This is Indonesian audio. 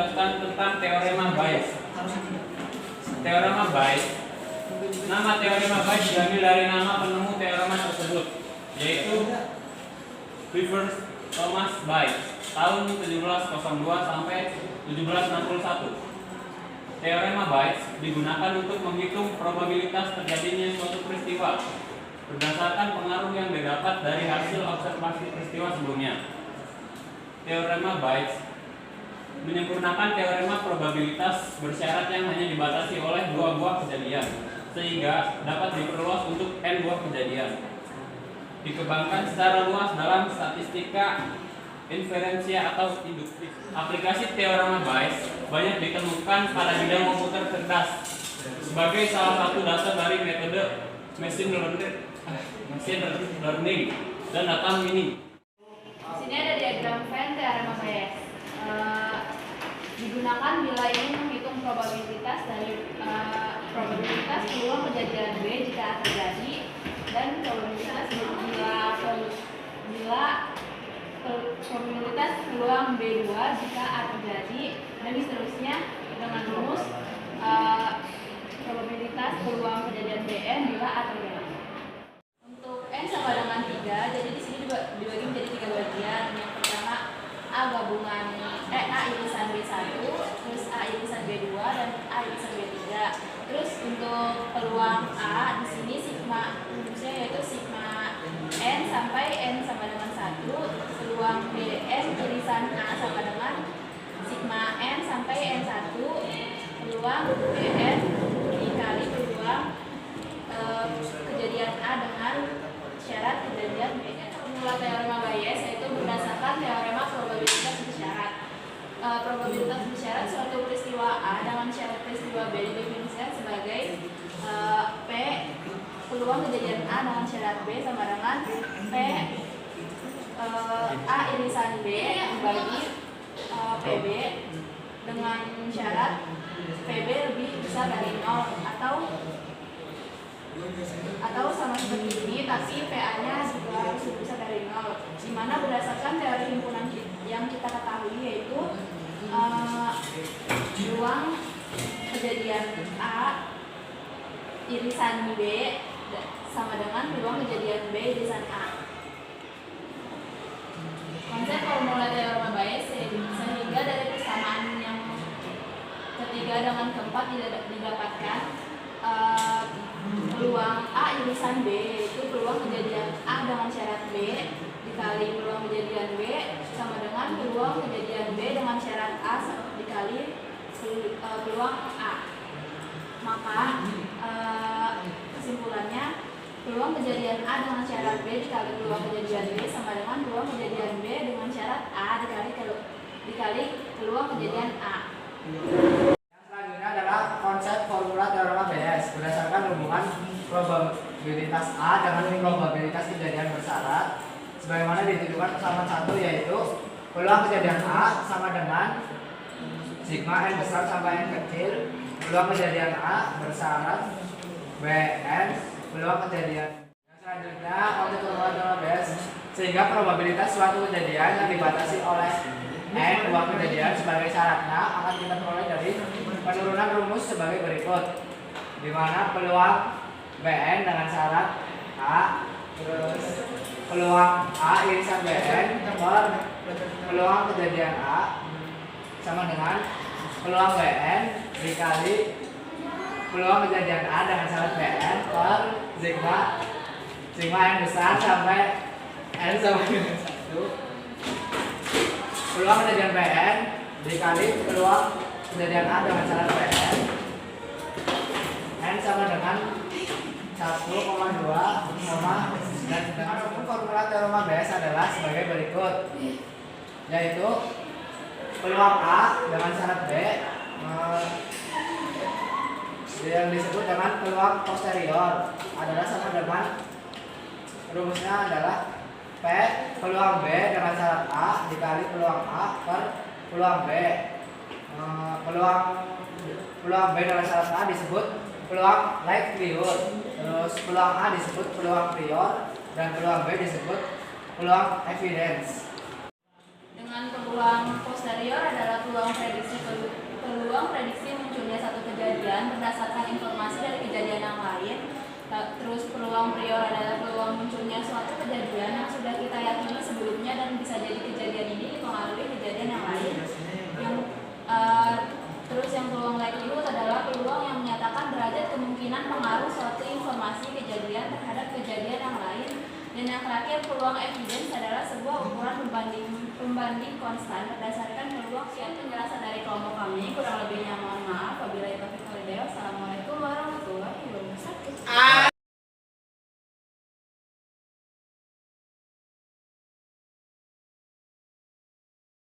menjelaskan tentang teorema Bayes. Teorema Bayes. Nama teorema Bayes diambil dari nama penemu teorema tersebut, yaitu Rivers Thomas Bayes, tahun 1702 sampai 1761. Teorema Bayes digunakan untuk menghitung probabilitas terjadinya suatu peristiwa berdasarkan pengaruh yang didapat dari hasil observasi peristiwa sebelumnya. Teorema Bayes menyempurnakan teorema probabilitas bersyarat yang hanya dibatasi oleh 2 buah kejadian, sehingga dapat diperluas untuk n buah kejadian. Dikembangkan secara luas dalam statistika inferensia atau induktif. Aplikasi teorema Bayes banyak ditemukan pada bidang komputer cerdas sebagai salah satu dasar dari metode machine learning dan data mining. Di sini ada diagram Venn teorema Bayes. Digunakan bila ingin menghitung probabilitas dari probabilitas peluang kejadian B jika terjadi, dan probabilitas probabilitas peluang B2 jika A terjadi, dan seterusnya dengan rumus probabilitas peluang kejadian Bn bila A terjadi. Untuk n sama dengan 3, jadi di sini dibagi menjadi 3 bagian. Yang pertama A gabungan A irisan B1, terus A irisan B2 dan A irisan B3. Terus untuk peluang A di sini sigma rumusnya yaitu sigma n sampai n sama dengan 1. Peluang Bn irisan A sama dengan sigma n sampai n1. Peluang Bn dikali peluang kejadian A dengan syarat kejadian Bn. Formula teorema Bayes yaitu berdasarkan teorema probabilitas bersyarat. Probabilitas bersyarat suatu peristiwa A dengan syarat peristiwa B didefinisikan sebagai P peluang kejadian A dengan syarat B sama dengan P A irisan B dibagi PB dengan syarat PB lebih besar dari 0 atau sama seperti ini, tapi PA-nya juga harus lebih besar dari 0. Di mana berdasarkan teori himpunan yang kita ketahui yaitu peluang kejadian A irisan B sama dengan peluang kejadian B irisan A. Konsep formula teorema Bayes sehingga dari persamaan yang ketiga dengan keempat didapatkan peluang A irisan B yaitu peluang kejadian A dengan syarat B dikali peluang kejadian B sama dengan peluang kejadian B dengan syarat A dikali peluang A. Maka kesimpulannya peluang kejadian A dengan syarat B dikali peluang kejadian B sama dengan peluang kejadian B dengan syarat A dikali peluang kejadian A. Adalah konsep formula teorema Bayes berdasarkan hubungan probabilitas A dengan probabilitas kejadian bersyarat sebagaimana ditentukan persamaan 1, yaitu peluang kejadian A sama dengan sigma n besar sampai n kecil peluang kejadian A bersyarat Bn peluang kejadian. Yang selanjutnya konsep formula teorema Bayes sehingga probabilitas suatu kejadian yang dibatasi oleh n buah kejadian sebagai syaratnya akan kita peroleh dari penurunan rumus sebagai berikut, di mana peluang Bn dengan syarat A terus peluang A irisan Bn per peluang kejadian A sama dengan peluang Bn dikali peluang kejadian A dengan syarat Bn per sigma n besar sampai n sama dengan 1 peluang kejadian Bn dikali peluang kejadian A dengan syarat Bn n sama dengan 1,2 dan formula teorema Bayes adalah sebagai berikut, yaitu peluang A dengan syarat B yang disebut dengan peluang posterior adalah sama dengan rumusnya adalah P peluang B dengan syarat A dikali peluang A per peluang B. Peluang B dengan syarat A disebut peluang likelihood, terus peluang A disebut peluang prior, dan peluang B disebut peluang evidence. Dengan peluang posterior adalah peluang prediksi kejadian berdasarkan informasi dari kejadian yang lain. Terus peluang prior adalah peluang munculnya suatu kejadian yang sudah kita yakini sebelumnya dan bisa jadi kejadian ini dipengaruhi kejadian yang lain. Terus yang peluang likelihood adalah peluang yang menyatakan derajat kemungkinan pengaruh suatu informasi kejadian terhadap kejadian yang lain. Dan yang terakhir peluang evidence adalah sebuah ukuran pembanding konstan berdasarkan peluang. Sekian penjelasan dari kelompok kami, kurang lebihnya mohon maaf. Wabillahi taufiq wal hidayah. Wassalamualaikum warahmatullahi wabarakatuh.